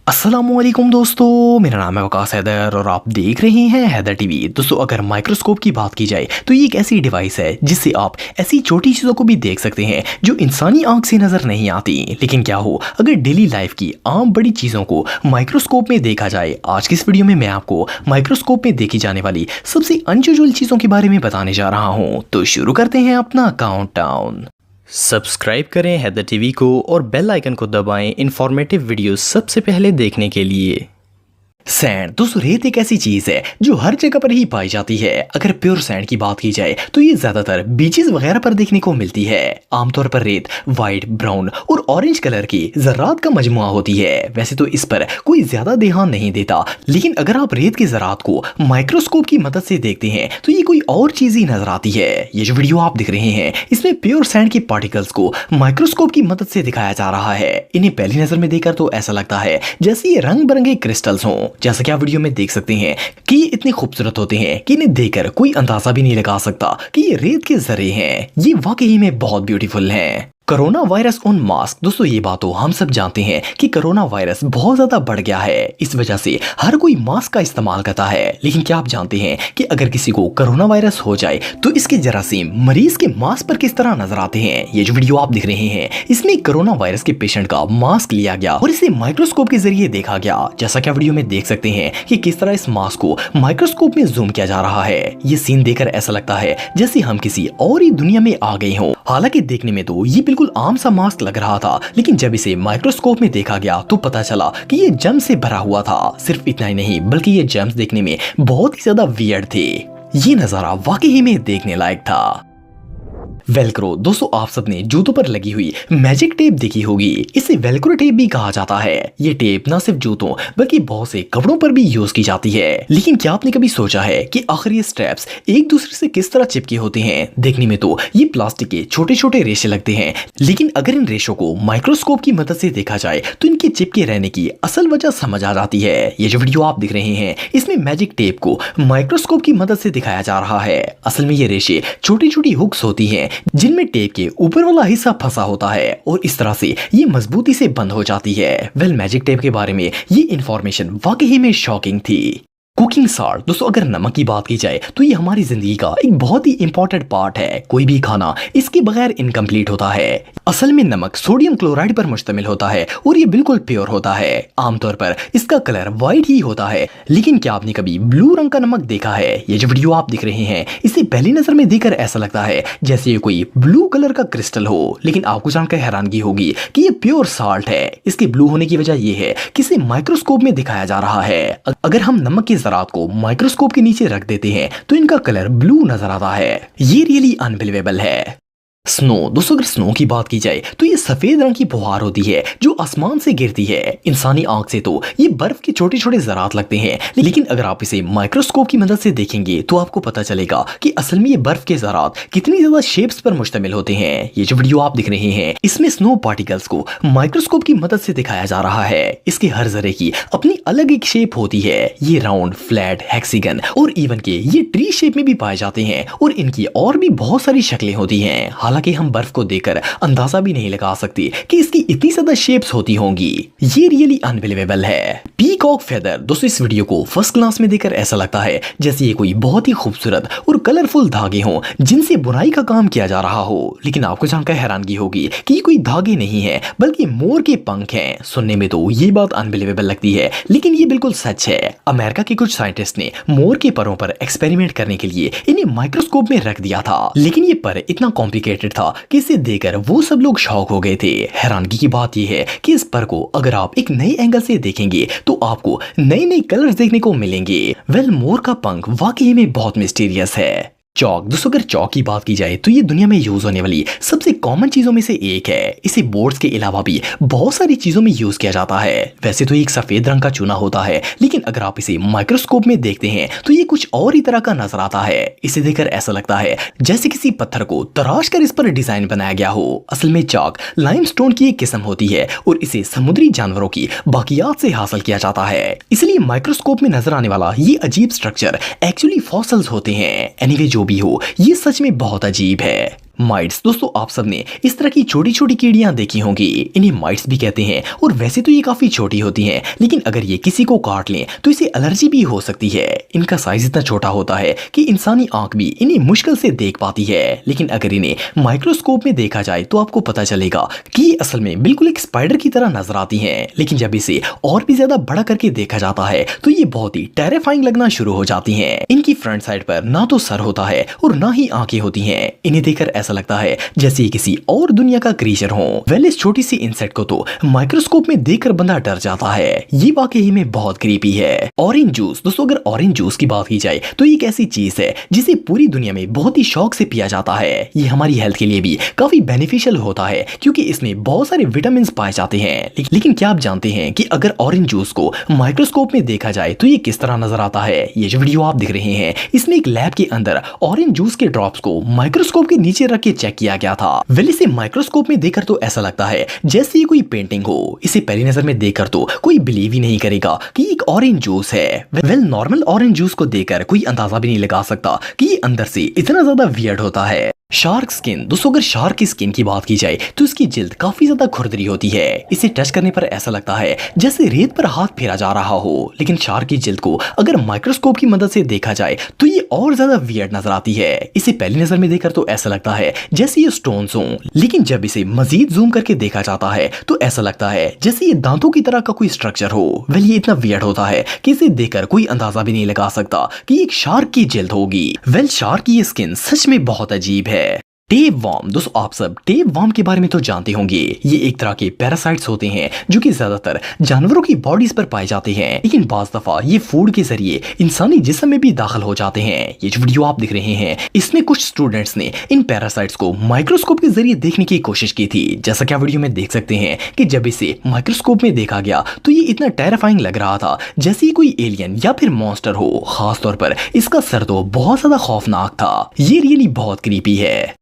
अस्सलामुअलैकुम दोस्तों, मेरा नाम है वकास हैदर और आप देख रहे हैं हैदर टीवी। दोस्तों, अगर माइक्रोस्कोप की बात की जाए तो ये एक ऐसी डिवाइस है जिससे आप ऐसी छोटी चीज़ों को भी देख सकते हैं जो इंसानी आंख से नज़र नहीं आती। लेकिन क्या हो अगर डेली लाइफ की आम बड़ी चीज़ों को माइक्रोस्कोप में देखा जाए। आज की इस वीडियो में मैं आपको माइक्रोस्कोप में देखी जाने वाली सबसे अनयूजुअल चीज़ों के बारे में बताने जा रहा हूँ। तो शुरू करते हैं अपना काउंटडाउन। सब्सक्राइब करें हैदर टीवी को और बेल आइकन को दबाएं इंफॉर्मेटिव वीडियो सबसे पहले देखने के लिए। सैंड दोस्तों, रेत एक ऐसी चीज है जो हर जगह पर ही पाई जाती है। अगर प्योर सैंड की बात की जाए तो ये ज्यादातर बीचेस वगैरह पर देखने को मिलती है। आमतौर पर रेत वाइट, ब्राउन और ऑरेंज कलर की ज़रात का मजमुआ होती है। वैसे तो इस पर कोई ज्यादा ध्यान नहीं देता, लेकिन अगर आप रेत की ज़रात को माइक्रोस्कोप की मदद से देखते हैं तो ये कोई और चीज ही नजर आती है। ये जो वीडियो आप दिख रहे हैं इसमें प्योर सैंड के पार्टिकल्स को माइक्रोस्कोप की मदद से दिखाया जा रहा है। इन्हें पहली नजर में देखकर तो ऐसा लगता है जैसे ये रंग बिरंगे क्रिस्टल्स हों। जैसा कि आप वीडियो में देख सकते हैं कि ये इतने खूबसूरत होते हैं कि इन्हें देखकर कोई अंदाजा भी नहीं लगा सकता कि ये रेत के जरे हैं। ये वाकई में बहुत ब्यूटीफुल हैं। Corona virus on mask. दोस्तों, ये बात तो हम सब जानते हैं कि कोरोना वायरस बहुत ज्यादा बढ़ गया है। इस वजह से हर कोई मास्क का इस्तेमाल करता है। लेकिन क्या आप जानते हैं कि अगर किसी को कोरोना वायरस हो जाए तो इसके जरासीम मरीज के मास्क पर किस तरह नजर आते हैं। ये जो वीडियो आप देख रहे हैं इसमें कोरोना वायरस के पेशेंट का मास्क लिया गया और इसे माइक्रोस्कोप के जरिए देखा गया। जैसा कि आप वीडियो में देख सकते हैं कि किस तरह इस मास्क को माइक्रोस्कोप में जूम किया जा रहा है। ये सीन देखकर ऐसा लगता है जैसे हम किसी और ही दुनिया में आ गए हों। हालांकि देखने में तो ये बिल्कुल आम सा मास्क लग रहा था, लेकिन जब इसे माइक्रोस्कोप में देखा गया तो पता चला कि ये जर्म्स से भरा हुआ था। सिर्फ इतना ही नहीं बल्कि ये जर्म्स देखने में बहुत ही ज्यादा वियर्ड थे। ये नजारा वाकई में देखने लायक था। वेलक्रो। दोस्तों, आप सबने जूतों पर लगी हुई मैजिक टेप देखी होगी। इसे वेलक्रो टेप भी कहा जाता है। ये टेप न सिर्फ जूतों बल्कि बहुत से कपड़ों पर भी यूज की जाती है। लेकिन क्या आपने कभी सोचा है कि आखिर ये स्ट्रैप्स एक दूसरे से किस तरह चिपके होते हैं। देखने में तो ये प्लास्टिक के छोटे छोटे रेशे लगते हैं, लेकिन अगर इन रेशों को माइक्रोस्कोप की मदद से देखा जाए तो इनके चिपके रहने की असल वजह समझ आ जाती है। ये जो वीडियो आप दिख रहे हैं इसमें मैजिक टेप को माइक्रोस्कोप की मदद से दिखाया जा रहा है। असल में ये रेशे छोटी छोटी हुक्स होती हैं जिनमें टेप के ऊपर वाला हिस्सा फंसा होता है और इस तरह से ये मजबूती से बंद हो जाती है। मैजिक टेप के बारे में ये इंफॉर्मेशन वाकई में शॉकिंग थी। Cooking salt. दोस्तों, अगर नमक की बात की जाए तो ये हमारी जिंदगी का एक बहुत ही इंपॉर्टेंट पार्ट है। कोई भी खाना इसके बगैर इनकम्प्लीट होता है। असल में नमक सोडियम क्लोराइड पर मुश्तमिल होता है और ये बिल्कुल प्योर होता है। आमतौर पर इसका कलर व्हाइट ही होता है, लेकिन क्या आपने कभी ब्लू रंग का नमक देखा है। ये जो वीडियो आप दिख रहे हैं इसे पहली नजर में देखकर ऐसा लगता है जैसे ये कोई ब्लू कलर का क्रिस्टल हो, लेकिन आपको जानकर हैरानगी होगी कि ये प्योर साल्ट है। इसके ब्लू होने की वजह यह है कि इसे माइक्रोस्कोप में दिखाया जा रहा है। अगर हम नमक की ज़रात को माइक्रोस्कोप के नीचे रख देते हैं तो इनका कलर ब्लू नजर आता है। ये रियली अनबिलीवेबल है। स्नो। दोस्तों, अगर स्नो की बात की जाए तो ये सफेद रंग की फुहार होती है जो आसमान से गिरती है। इंसानी आंख से तो ये बर्फ के छोटे छोटे ज़रात लगते हैं, लेकिन अगर आप इसे माइक्रोस्कोप की मदद से देखेंगे तो आपको पता चलेगा कि असल में ये बर्फ के ज़रात कितनी ज्यादा शेप्स पर मुश्तमिल होते हैं। ये जो वीडियो आप दिख रहे हैं इसमें स्नो पार्टिकल्स को माइक्रोस्कोप की मदद से दिखाया जा रहा है। इसके हर जरे की अपनी अलग एक शेप होती है। ये राउंड, फ्लैट, हेक्सागन और इवन के ये ट्री शेप में भी पाए जाते हैं और इनकी और भी बहुत सारी शक्लें होती हैं। हालांकि हम बर्फ को देखकर अंदाजा भी नहीं लगा सकते कि इसकी इतनी ज्यादा शेप्स होती होंगी। ये रियली अनबिलीवेबल है। Peacock feather. दोस्तों, इस वीडियो को फर्स्ट क्लास में देखकर ऐसा लगता है जैसे ये कोई बहुत ही खूबसूरत और कलरफुल धागे हों जिनसे बुनाई का काम किया जा रहा हो, लेकिन आपको जानकर हैरानगी होगी कि ये कोई धागे नहीं है बल्कि मोर के पंख हैं। सुनने में तो ये बात अनबिलीवेबल लगती है, लेकिन ये बिल्कुल सच है। अमेरिका के कुछ साइंटिस्ट ने मोर के परों पर एक्सपेरिमेंट करने के लिए इन्हें माइक्रोस्कोप में रख दिया था, लेकिन ये पर इतना कॉम्प्लिकेटेड था कि इसे देखकर वो सब लोग शॉक हो गए थे। हैरानगी की बात यह है कि इस पर को अगर आप एक नए एंगल से देखेंगे तो आपको नए नए कलर्स देखने को मिलेंगे। मोर का पंख वाकई में बहुत मिस्टीरियस है। चौक। दोस्तों, अगर चौक की बात की जाए तो ये दुनिया में यूज होने वाली सबसे कॉमन चीजों में से एक है। इसे बोर्ड्स के अलावा भी बहुत सारी चीजों में यूज किया जाता है। वैसे तो ये एक सफेद रंग का चूना होता है, लेकिन अगर आप इसे माइक्रोस्कोप में देखते हैं तो ये कुछ और ही तरह का नजर आता है। इसे देखकर ऐसा लगता है जैसे किसी पत्थर को तराश कर इस पर डिजाइन बनाया गया हो। असल में चौक लाइमस्टोन की एक किस्म होती है और इसे समुद्री जानवरों की बाकियात से हासिल किया जाता है। इसलिए माइक्रोस्कोप में नजर आने वाला ये अजीब स्ट्रक्चर एक्चुअली फॉसिल्स होते हैं। एनीवे, जो भी हो, ये सच में बहुत अजीब है। माइट्स दोस्तों आप सबने इस तरह की छोटी छोटी कीड़ियां देखी होंगी। इन्हें माइट्स भी कहते हैं और वैसे तो ये काफी छोटी होती हैं, लेकिन अगर ये किसी को काट लें तो इसे एलर्जी भी हो सकती है। इनका साइज इतना छोटा होता है कि इंसानी आंख भी इन्हें मुश्किल से देख पाती है, लेकिन अगर इन्हें माइक्रोस्कोप में देखा जाए तो आपको पता चलेगा कि ये असल में बिल्कुल एक स्पाइडर की तरह नजर आती हैं। लेकिन जब इसे और भी ज्यादा बड़ा करके देखा जाता है तो ये बहुत ही टेरिफाइंग लगना शुरू हो जाती हैं। इनकी फ्रंट साइड पर ना तो सर होता है और ना ही आंखें होती हैं। इन्हें देखकर ऐसा लगता है जैसे ये किसी और दुनिया का क्रीचर हो। वेल इस छोटी सी इंसेक्ट को तो माइक्रोस्कोप में देखकर बंदा डर जाता है। ये वाकई में बहुत क्रीपी है। ऑरेंज जूस दोस्तों, अगर ऑरेंज जूस की बात की जाए तो ये एक ऐसी चीज है जिसे पूरी दुनिया में बहुत ही शौक से पिया जाता है। ये हमारी हेल्थ के लिए भी काफी बेनिफिशियल होता है क्योंकि इसमें बहुत सारे विटामिन पाए जाते हैं। लेकिन क्या आप जानते हैं कि अगर ऑरेंज जूस को माइक्रोस्कोप में देखा जाए तो ये किस तरह नजर आता है? ये जो वीडियो आप देख रहे हैं इसमें एक लैब के अंदर ऑरेंज जूस के ड्रॉप्स को माइक्रोस्कोप के नीचे रख के चेक किया गया था। वेल इसे माइक्रोस्कोप में देखकर तो ऐसा लगता है जैसे ये कोई पेंटिंग हो। इसे पहली नजर में देखकर तो कोई बिलीव ही नहीं करेगा कि एक ऑरेंज जूस है। वेल नॉर्मल ऑरेंज जूस को देखकर कोई अंदाजा भी नहीं लगा सकता कि ये अंदर से इतना ज्यादा वियर्ड होता है। शार्क स्किन दोस्तों, अगर शार्क की स्किन की बात की जाए तो इसकी जिल्द काफी ज्यादा खुरदरी होती है। इसे टच करने पर ऐसा लगता है जैसे रेत पर हाथ फेरा जा रहा हो। लेकिन शार्क की जिल्द को अगर माइक्रोस्कोप की मदद से देखा जाए तो ये और ज्यादा वियर्ड नजर आती है। इसे पहली नजर में देखकर तो ऐसा लगता है जैसे ये स्टोन्स हों, लेकिन जब इसे मजीद जूम करके देखा जाता है तो ऐसा लगता है जैसे ये दांतों की तरह का कोई स्ट्रक्चर हो। वेल ये इतना वियर्ड होता है कि इसे देखकर कोई अंदाजा भी नहीं लगा सकता कि एक शार्क की जिल्द होगी। वेल शार्क की ये स्किन सच में बहुत अजीब है। टेप वर्म दोस्तों, आप सब टेप वर्म के बारे में तो जानते होंगे। ये एक तरह के पैरासाइट्स होते हैं जो कि ज्यादातर जानवरों की बॉडीज पर पाए जाते हैं, लेकिन बाज दफा ये फूड के जरिए इंसानी जिस्म में भी दाखिल हो जाते हैं। ये जो वीडियो आप देख रहे हैं इसमें कुछ स्टूडेंट्स ने इन पैरासाइट्स को माइक्रोस्कोप के जरिए देखने की कोशिश की थी। जैसा कि आप वीडियो में देख सकते हैं कि जब इसे माइक्रोस्कोप में देखा गया तो ये इतना टेरिफाइंग लग रहा था जैसे कोई एलियन या फिर मॉन्स्टर हो। खास तौर पर इसका सर तो बहुत ज्यादा खौफनाक था। ये रियली बहुत क्रीपी है।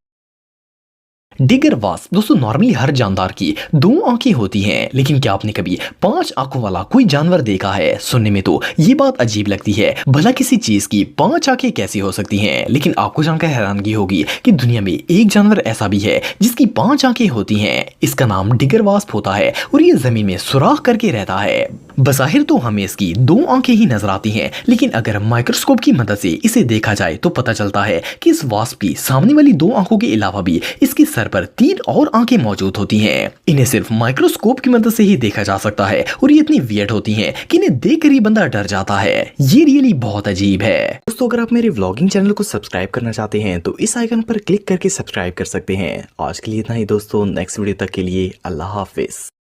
डिगर वास्प दोस्तों, नॉर्मली हर जानदार की 2 आंखें होती हैं, लेकिन क्या आपने कभी 5 आंखों वाला कोई जानवर देखा है? सुनने में तो ये बात अजीब लगती है, भला किसी चीज की 5 आंखें कैसी हो सकती हैं? लेकिन आपको जानकर हैरानगी होगी कि दुनिया में एक जानवर ऐसा भी है जिसकी 5 आंखें होती हैं। इसका नाम डिगर वास्प होता है और ये जमीन में सुराख करके रहता है। बज़ाहिर तो हमें इसकी 2 आंखें ही नजर आती हैं, लेकिन अगर माइक्रोस्कोप की मदद से इसे देखा जाए तो पता चलता है कि इस वास्प की सामने वाली 2 आंखों के अलावा भी इसके सर पर 3 और आंखें मौजूद होती हैं। इन्हें सिर्फ माइक्रोस्कोप की मदद से ही देखा जा सकता है और ये इतनी वियर्ड होती हैं कि इन्हें देखकर ही बंदा डर जाता है। ये रियली बहुत अजीब है। दोस्तों, अगर आप मेरे व्लॉगिंग चैनल को सब्सक्राइब करना चाहते हैं तो इस आइकन पर क्लिक करके सब्सक्राइब कर सकते हैं। आज के लिए इतना ही दोस्तों, नेक्स्ट वीडियो तक के लिए अल्लाह हाफिज।